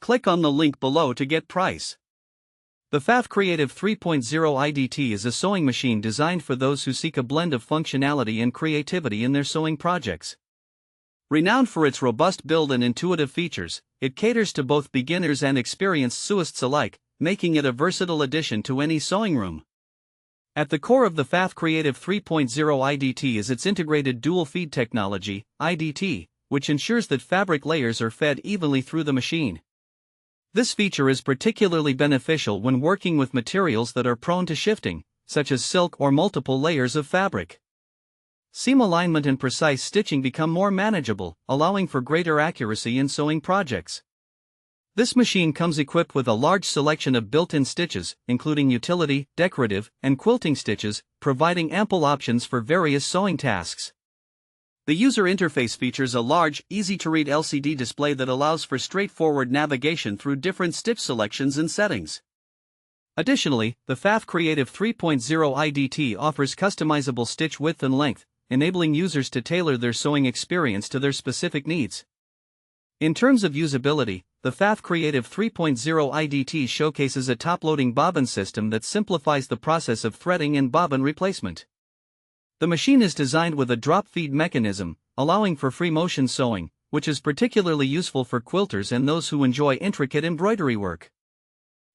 Click on the link below to get price. The PFAFF Creative 3.0 IDT is a sewing machine designed for those who seek a blend of functionality and creativity in their sewing projects. Renowned for its robust build and intuitive features, it caters to both beginners and experienced sewists alike, making it a versatile addition to any sewing room. At the core of the PFAFF Creative 3.0 IDT is its integrated dual feed technology, IDT, which ensures that fabric layers are fed evenly through the machine. This feature is particularly beneficial when working with materials that are prone to shifting, such as silk or multiple layers of fabric. Seam alignment and precise stitching become more manageable, allowing for greater accuracy in sewing projects. This machine comes equipped with a large selection of built-in stitches, including utility, decorative, and quilting stitches, providing ample options for various sewing tasks. The user interface features a large, easy-to-read LCD display that allows for straightforward navigation through different stitch selections and settings. Additionally, the PFAFF Creative 3.0 IDT offers customizable stitch width and length, enabling users to tailor their sewing experience to their specific needs. In terms of usability, the PFAFF Creative 3.0 IDT showcases a top-loading bobbin system that simplifies the process of threading and bobbin replacement. The machine is designed with a drop feed mechanism, allowing for free motion sewing, which is particularly useful for quilters and those who enjoy intricate embroidery work.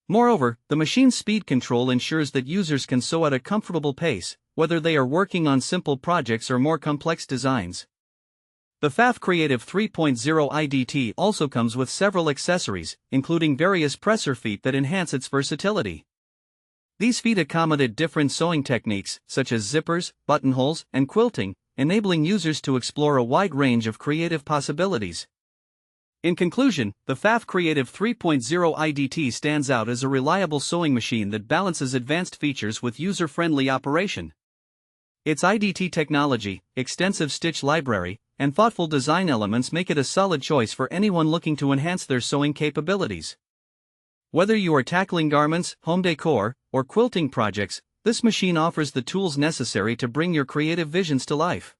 Moreover, the machine's speed control ensures that users can sew at a comfortable pace, whether they are working on simple projects or more complex designs. The PFAFF Creative 3.0 IDT also comes with several accessories, including various presser feet that enhance its versatility. These feet accommodate different sewing techniques, such as zippers, buttonholes, and quilting, enabling users to explore a wide range of creative possibilities. In conclusion, the PFAFF Creative 3.0 IDT stands out as a reliable sewing machine that balances advanced features with user-friendly operation. Its IDT technology, extensive stitch library, and thoughtful design elements make it a solid choice for anyone looking to enhance their sewing capabilities. Whether you are tackling garments, home decor, or quilting projects, this machine offers the tools necessary to bring your creative visions to life.